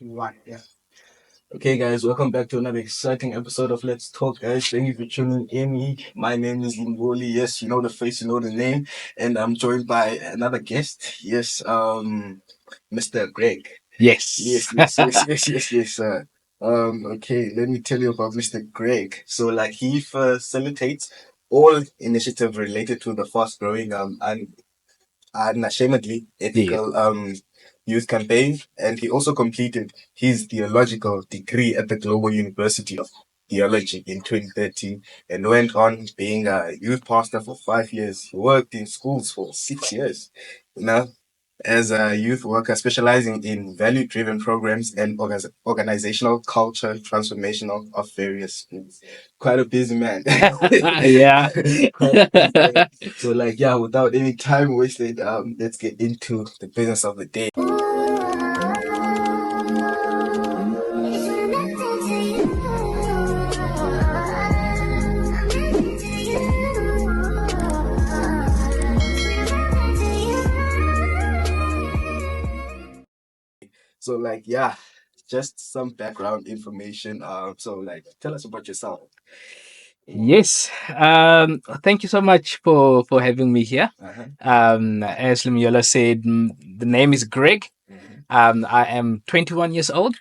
One, yeah. Okay, guys, welcome back to another exciting episode of Let's Talk, guys. Thank you for tuning in. My name is Limyoli. Yes, you know the face, you know the name, and I'm joined by another guest. Yes, Mr. Greg. Yes. Yes. Okay, let me tell you about Mr. Greg. So, like, he facilitates all initiatives related to the fast-growing Unashamedly Yeah. Ethical youth campaign, and he also completed his theological degree at the Global University of Theology in 2013 and went on being a youth pastor for 5 years. He worked in schools for 6 years. Now, as a youth worker specializing in value driven programs and organizational culture transformational of various schools. Quite a busy man. Yeah. Quite a busy man. So, like, yeah, without any time wasted, let's get into the business of the day. So, like, yeah, just some background information. So, like, tell us about yourself. Yes. Thank you so much for having me here. Uh-huh. As Limyola said, the name is Greg. I am 21 years old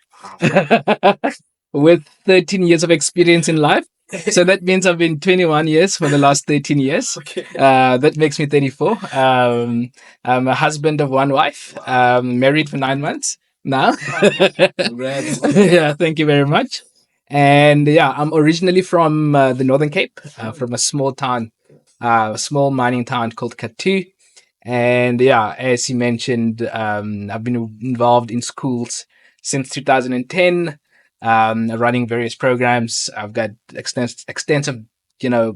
with 13 years of experience in life. So that means I've been 21 years for the last 13 years. Okay. That makes me 34. I'm a husband of one wife, married for 9 months now. Congrats. Yeah, thank you very much. And yeah, I'm originally from the Northern Cape, from a small town, small mining town called Katu. And yeah, as you mentioned, I've been involved in schools since 2010, running various programs. I've got extensive,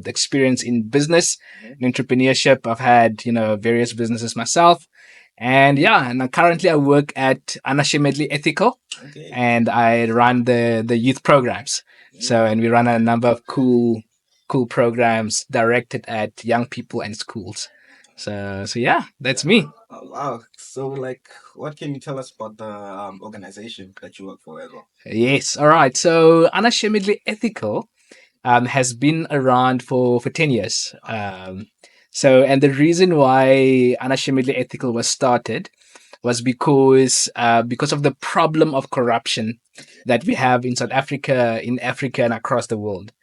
experience in business and entrepreneurship. I've had, various businesses myself. And yeah, and currently I work at Unashamedly Ethical, Okay. and I run the youth programs. So, and we run a number of cool programs directed at young people and schools. So yeah, that's me. Oh, wow. So, like, what can you tell us about the organization that you work for as well? Yes. All right. So Unashamedly Ethical has been around for 10 years. And the reason why Unashamedly Ethical was started was because of the problem of corruption that we have in Africa, and across the world.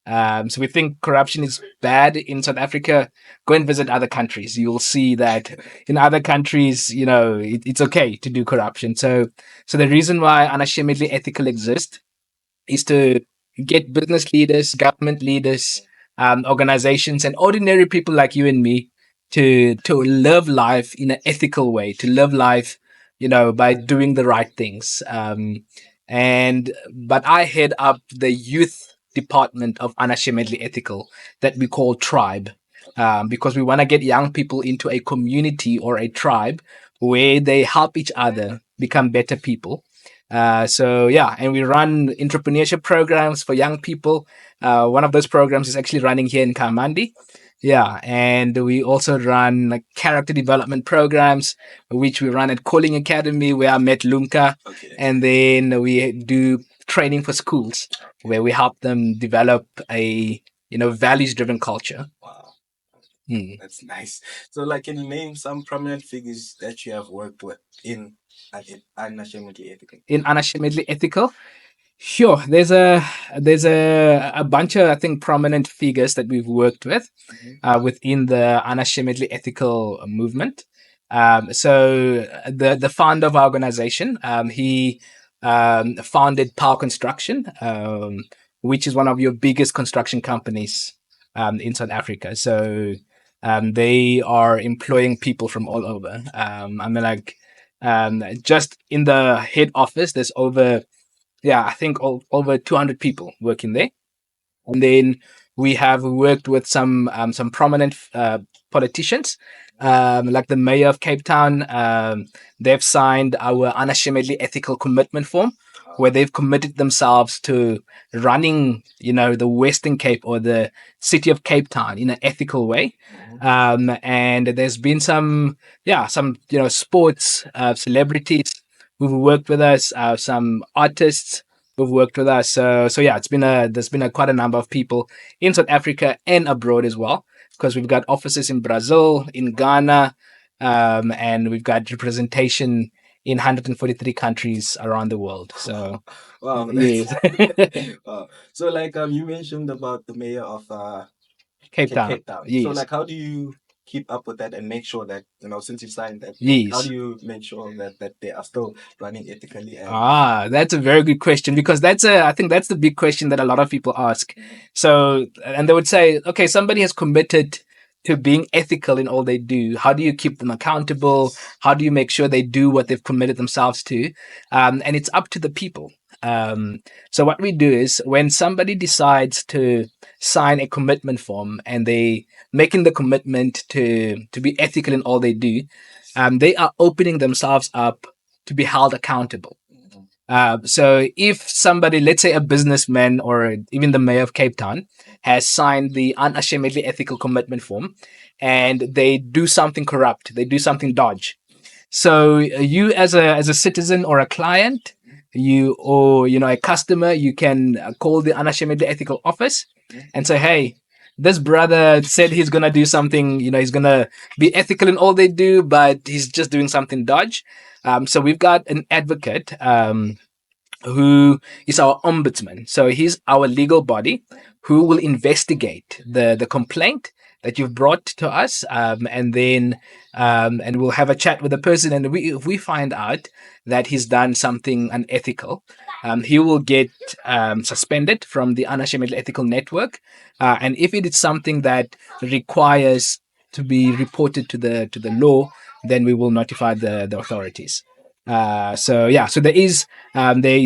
So we think corruption is bad in South Africa. Go and visit other countries. You'll see that in other countries, it's okay to do corruption. So the reason why Unashamedly Ethical exists is to get business leaders, government leaders, organizations, and ordinary people like you and me to live life in an ethical way, to live life, by doing the right things. But I head up the youth department of Unashamedly Ethical that we call Tribe, because we want to get young people into a community or a tribe where they help each other become better people. So yeah, and we run entrepreneurship programs for young people. One of those programs is actually running here in Kamandi. Yeah, and we also run like character development programs, which we run at Calling Academy, where I met Lunka, Okay. and then we do training for schools, where we help them develop a values-driven culture. Wow. Hmm. That's nice. So, like, can you name some prominent figures that you have worked with in Unashamedly Ethical? In Unashamedly Ethical, sure. There's a bunch of, I think, prominent figures that we've worked with within the Unashamedly Ethical movement. So the founder of our organization, he founded Power Construction, which is one of your biggest construction companies in South Africa. So they are employing people from all over. Just in the head office, there's I think over 200 people working there. And then we have worked with some prominent politicians, like the mayor of Cape Town. They've signed our Unashamedly Ethical commitment form, where they've committed themselves to running, the Western Cape or the city of Cape Town in an ethical way. And there's been some sports celebrities who've worked with us, some artists who've worked with us. So yeah, there's been a quite a number of people in South Africa and abroad as well, because we've got offices in Brazil, in Ghana, and we've got representation in 143 countries around the world. So Wow, yes, wow. So like you mentioned about the mayor of Cape Town. Cape Town. So Yes, like how do you keep up with that and make sure that, since you signed that, how do yes. you make sure that they are still running ethically and That's a very good question, because I think that's the big question that a lot of people ask. So, and they would say, okay, somebody has committed to being ethical in all they do. How do you keep them accountable? How do you make sure they do what they've committed themselves to? And it's up to the people. So what we do is, when somebody decides to sign a commitment form and they making the commitment to be ethical in all they do, they are opening themselves up to be held accountable. So if somebody, let's say a businessman or even the mayor of Cape Town, has signed the Unashamedly Ethical commitment form, and they do something corrupt, they do something dodge. So you, as a citizen or a client, you, or a customer, you can call the Unashamedly Ethical office and say, hey, this brother said he's gonna do something. He's gonna be ethical in all they do, but he's just doing something dodge. So we've got an advocate, who is our ombudsman. So he's our legal body who will investigate the complaint that you've brought to us, and we'll have a chat with the person. And if we find out that he's done something unethical, he will get suspended from the Unashamedly Ethical Network. And if it is something that requires to be reported to the law, then we will notify the authorities. So yeah, so there is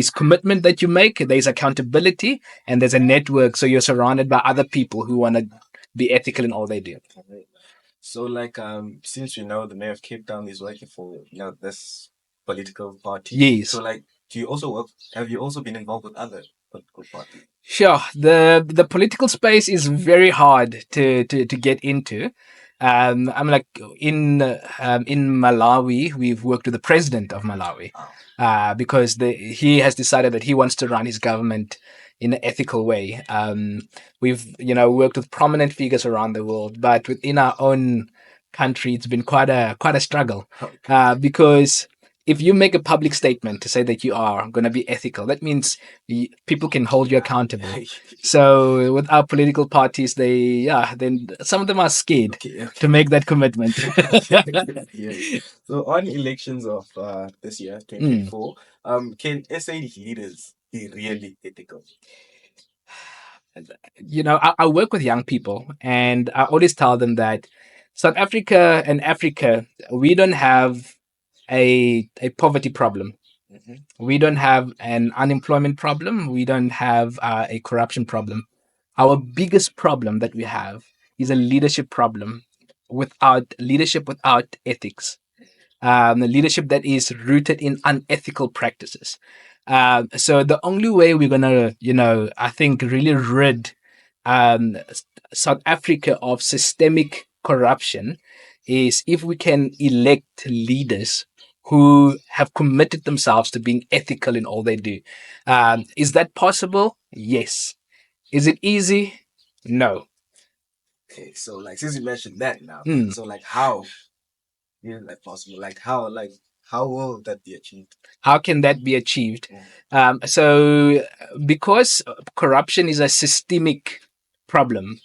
commitment that you make, there's accountability, and there's a network. So you're surrounded by other people who want to be ethical in all they do. so like since the mayor of Cape Town is working for this political party. Yes. So like do you also work have you also been involved with other political parties? Sure. The political space is very hard to get into. I'm like in Malawi, we've worked with the president of Malawi, because he has decided that he wants to run his government in an ethical way. We've worked with prominent figures around the world, but within our own country, it's been quite a struggle, because if you make a public statement to say that you are going to be ethical, that means people can hold you accountable. So with our political parties, then some of them are scared Okay. to make that commitment. Yeah. So on elections of this year, 2024, can SA leaders be really ethical? I work with young people, and I always tell them that South Africa and Africa, we don't have a poverty problem. Mhm. We don't have an unemployment problem. We don't have a corruption problem. Our biggest problem that we have is a leadership problem, without leadership, without ethics, the leadership that is rooted in unethical practices. So the only way we're gonna, I think, really rid South Africa of systemic corruption is if we can elect leaders who have committed themselves to being ethical in all they do. Is that possible? Yes. Is it easy? No. Okay, so like since you mentioned that now, Mm. so like how is that possible? Like how will that be achieved? How can that be achieved? So, because corruption is a systemic problem,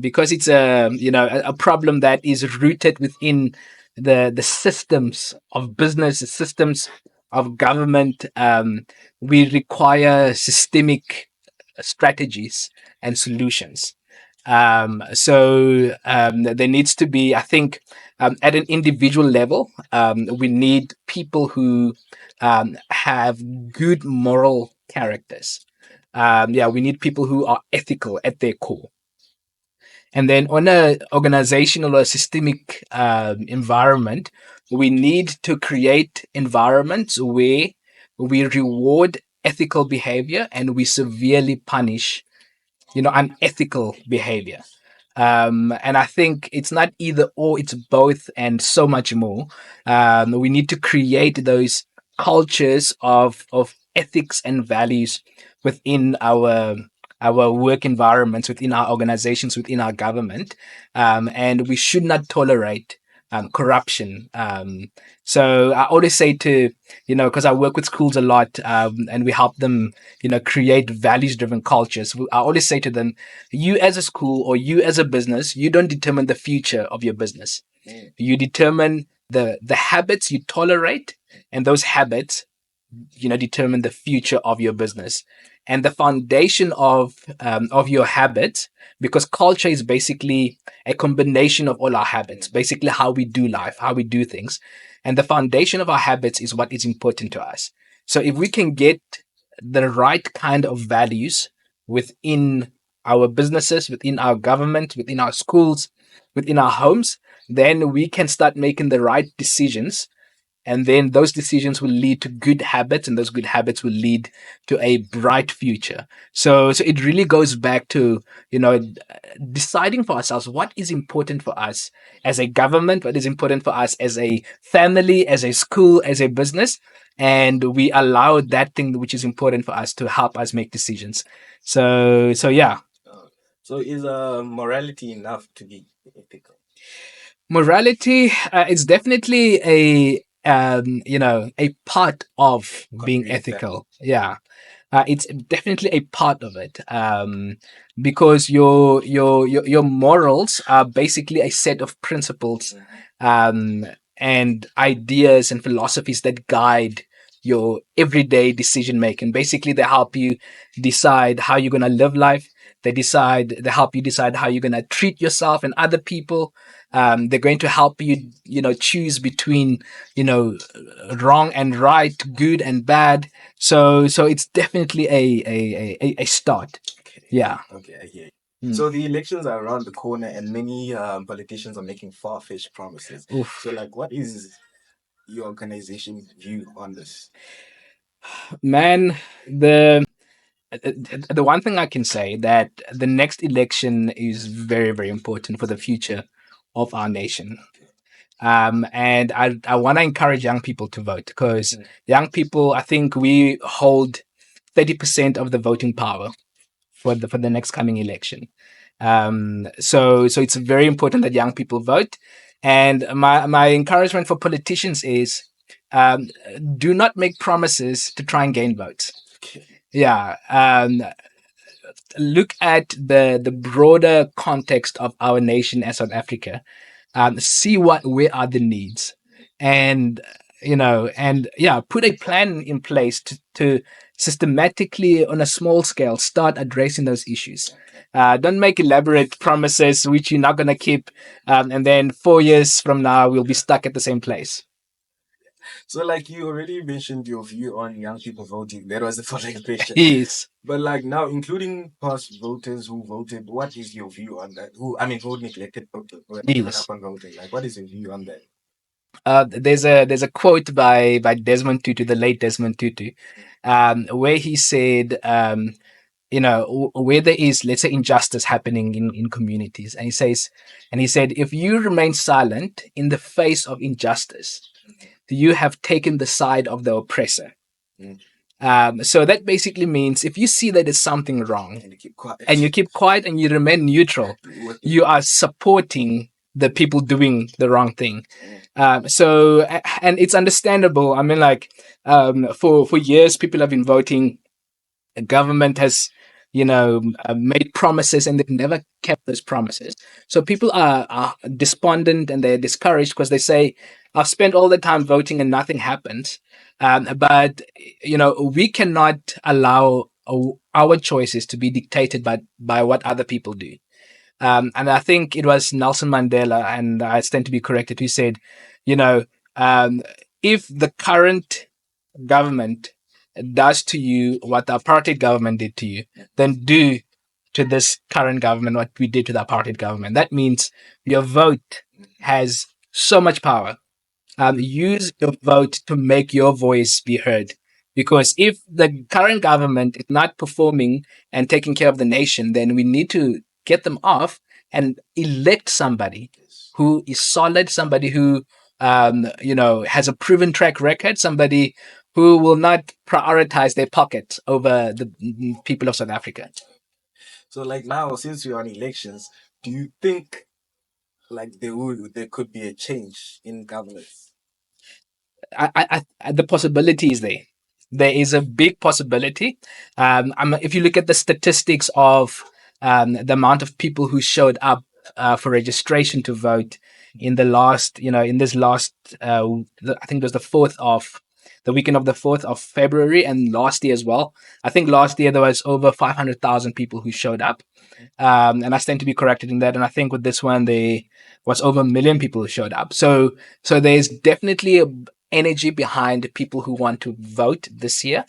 because it's a problem that is rooted within the systems of business, the systems of government, we require systemic strategies and solutions. There needs to be, I think, at an individual level, we need people who have good moral characters. We need people who are ethical at their core. And then on a organizational or systemic environment, we need to create environments where we reward ethical behavior and we severely punish unethical behavior. And I think it's not either or, it's both and so much more. We need to create those cultures of ethics and values within our work environments, within our organizations, within our government, and we should not tolerate corruption. So I always say to, because I work with schools a lot, and we help them, create values-driven cultures. I always say to them, you as a school or you as a business, you don't determine the future of your business. You determine the habits you tolerate, and those habits, determine the future of your business. And the foundation of your habits, because culture is basically a combination of all our habits, basically how we do life, how we do things. And the foundation of our habits is what is important to us. So if we can get the right kind of values within our businesses, within our government, within our schools, within our homes, then we can start making the right decisions, and then those decisions will lead to good habits, and those good habits will lead to a bright future. So it really goes back to, deciding for ourselves what is important for us as a government, what is important for us as a family, as a school, as a business, and we allow that thing which is important for us to help us make decisions. So yeah. So is morality enough to be ethical? Morality is definitely a part of being ethical. Yeah, it's definitely a part of it, because your morals are basically a set of principles, and ideas and philosophies that guide your everyday decision making. Basically, they help you decide how you're gonna live life. They help you decide how you're gonna treat yourself and other people. They're going to help you, choose between, wrong and right, good and bad. So it's definitely a start. Okay. Yeah. Okay, I hear you. So the elections are around the corner, and many politicians are making far-fetched promises. Oof. So, like, what is your organization's view on this? Man, the one thing I can say that the next election is very, very important for the future of our nation. And I want to encourage young people to vote, because young people, I think we hold 30% of the voting power for the next coming election. So it's very important that young people vote. And my encouragement for politicians is, um, do not make promises to try and gain votes. Okay. Yeah. Look at the broader context of our nation as South Africa. See where are the needs, and and yeah, put a plan in place to systematically, on a small scale, start addressing those issues. Don't make elaborate promises which you're not going to keep, and then 4 years from now we'll be stuck at the same place. So, like, you already mentioned your view on young people voting. That was the following question. Yes. But like now, including past voters who voted, what is your view on that? Who neglected voting, who had given Yes. up on voting? Like, what is your view on that? There's a quote by Desmond Tutu, the late Desmond Tutu, where he said, where there is, let's say, injustice happening in communities, and he said, if you remain silent in the face of injustice, you have taken the side of the oppressor. Mm. So that basically means, if you see that there's something wrong And you keep quiet. and you keep quiet and you remain neutral, you are supporting the people doing the wrong thing. And it's understandable. I mean, like, for years, people have been voting. The government has, made promises, and they've never kept those promises. So people are despondent, and they're discouraged, because they say, I've spent all the time voting and nothing happens. But we cannot allow our choices to be dictated by what other people do. And I think it was Nelson Mandela, and I stand to be corrected, who said, you know, um, if the current government does to you what the apartheid government did to you, then do to this current government what we did to the apartheid government. That means your vote has so much power. Use your vote to make your voice be heard. Because if the current government is not performing and taking care of the nation, then we need to get them off and elect somebody who is solid, somebody who has a proven track record, somebody who will not prioritize their pockets over the people of South Africa. So like now, since we're on elections, do you think like there could be a change in governance? The possibility is there. There is a big possibility. If you look at the statistics of the amount of people who showed up for registration to vote in the last, in this last, I think it was the weekend of the 4th of February, and last year as well. I think last year there was over 500,000 people who showed up. And I stand to be corrected in that. And I think with this one, there was over a million people who showed up. So there's definitely a energy behind people who want to vote this year.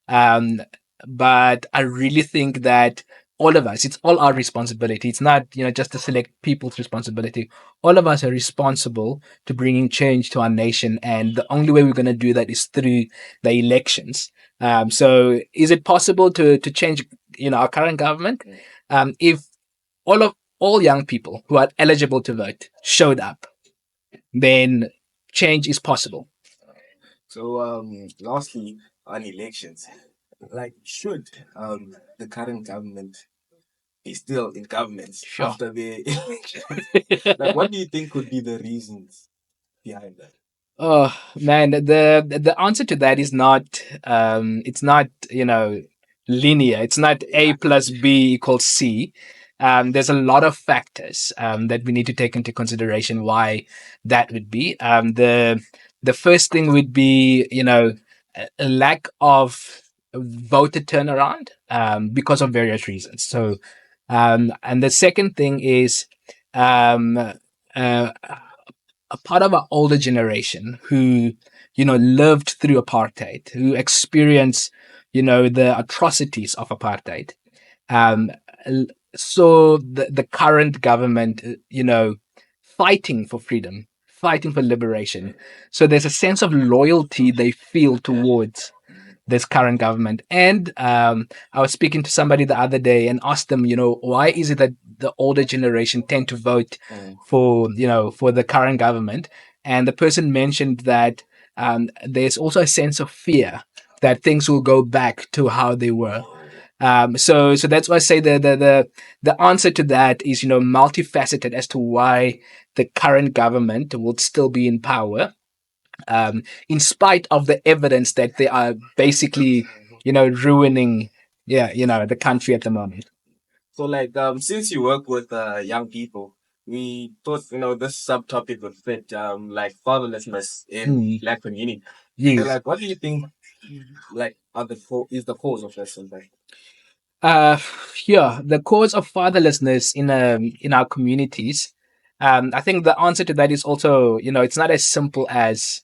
Um, but I really think that all of us, it's all our responsibility. It's not, just the select people's responsibility. All of us are responsible to bringing change to our nation. And the only way we're going to do that is through the elections. So is it possible to change, our current government? If all young people who are eligible to vote showed up, then change is possible. So lastly, on elections, like should the current government be still in government Sure. after the elections? Like, what do you think could be the reasons behind that? Oh man, the answer to that is not it's not linear. It's not A plus B equals C. There's a lot of factors that we need to take into consideration why that would be. The first thing would be a lack of voter turnaround because of various reasons. So, and the second thing is um, a part of our older generation who, lived through apartheid, who experienced, the atrocities of apartheid. Um, so the current government, fighting for freedom, fighting for liberation. So there's a sense of loyalty they feel towards this current government. And I was speaking to somebody the other day and asked them, why is it that the older generation tend to vote for the current government? And the person mentioned that there's also a sense of fear that things will go back to how they were. So that's why I say the answer to that is multifaceted as to why the current government will still be in power, in spite of the evidence that they are basically, ruining, the country at the moment. So like since you work with young people, we thought this subtopic would fit like fatherlessness in black community. So Yes. like what do you think like is the cause of this? Like, Uh, yeah, the cause of fatherlessness in our communities. I think the answer to that is also, it's not as simple as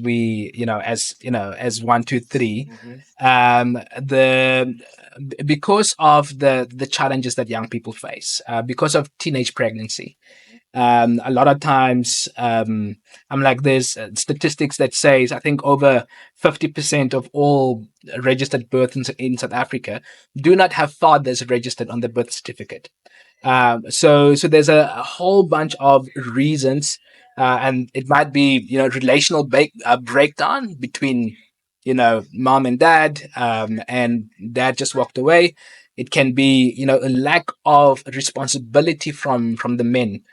we, as 1, 2, 3. The Because of the challenges that young people face, because of teenage pregnancy. A lot of times, I'm like, there's statistics that says I think over 50% of all registered births in South Africa do not have fathers registered on the birth certificate. So there's a whole bunch of reasons, and it might be relational breakdown between mom and dad, and dad just walked away. It can be a lack of responsibility from the men,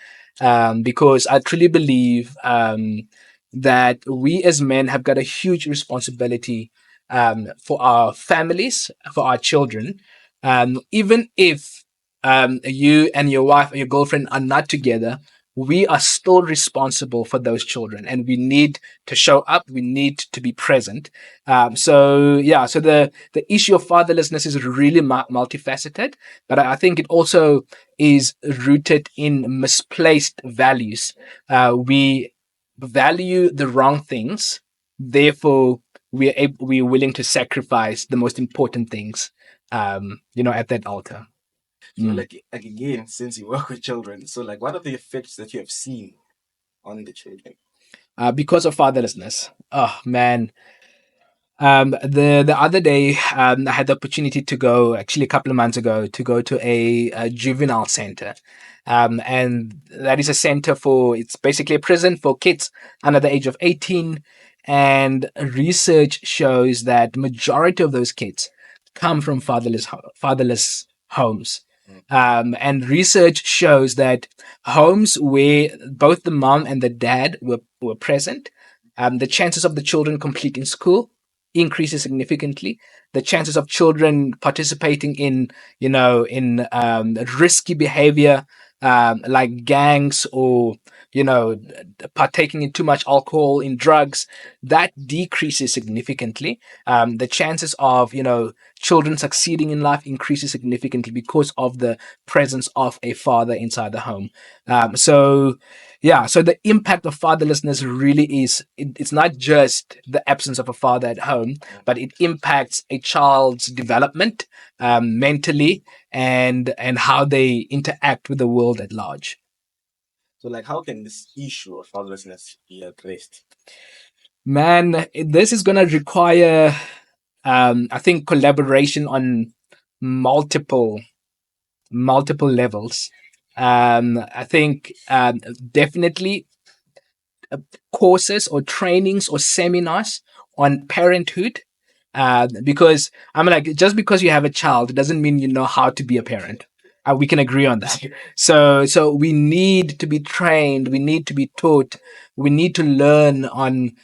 because I truly believe that we as men have got a huge responsibility for our families, for our children, even if you and your wife or your girlfriend are not together, we are still responsible for those children, and we need to show up. We need to be present. So the issue of fatherlessness is really multifaceted, but I think it also is rooted in misplaced values. We value the wrong things, therefore we're willing to sacrifice the most important things, at that altar. so like again, since you work with children, so like what are the effects that you have seen on the children? Because of fatherlessness. Oh man. The other day, I had the opportunity to go, actually a couple of months ago, to go to a juvenile center, and that is a center it's basically a prison for kids under the age of 18, and research shows that majority of those kids come from fatherless homes. And research shows that homes where both the mom and the dad were present, the chances of the children completing school increases significantly. The chances of children participating in, risky behavior, like gangs or, partaking in too much alcohol, in drugs, that decreases significantly. The chances of, children succeeding in life increases significantly because of the presence of a father inside the home. So the impact of fatherlessness really is, it's not just the absence of a father at home, but it impacts a child's development, mentally, and how they interact with the world at large. So, like, how can this issue of fatherlessness be addressed? Man, this is going to require, I think, collaboration on multiple multiple levels. I think, definitely, courses or trainings or seminars on parenthood. Because I'm like, just because you have a child, it doesn't mean you know how to be a parent. We can agree on that. So we need to be trained. We need to be taught. We need to learn on,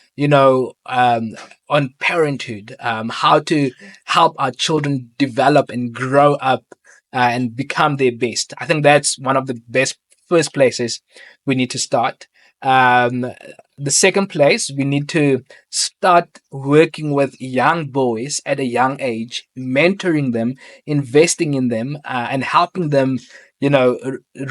on parenthood, how to help our children develop and grow up, and become their best. I think that's one of the best first places we need to start. Um, the second place, we need to start working with young boys at a young age, mentoring them, investing in them, and helping them,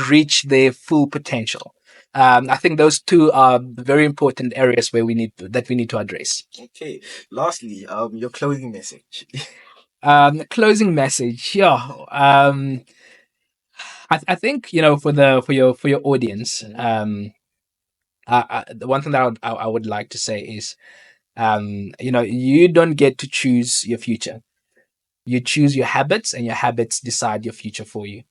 reach their full potential. I think those two are very important areas where we need to address. Okay. Lastly, your closing message. Closing message, yeah. I think, for your audience, the one thing that I would like to say is, you don't get to choose your future. You choose your habits, and your habits decide your future for you.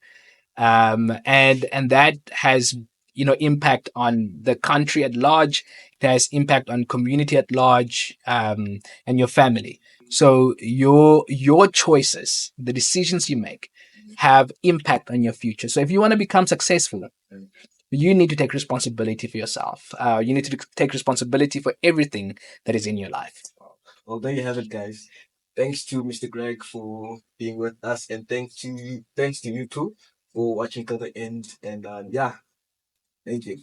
And that has, impact on the country at large. It has impact on community at large, and your family. So your choices, the decisions you make, have impact on your future. So if you want to become successful, you need to take responsibility for yourself. You need to take responsibility for everything that is in your life. Well, there you have it, guys. Thanks to Mr. Greg for being with us, and thanks to you too for watching till the end. And yeah, thank you.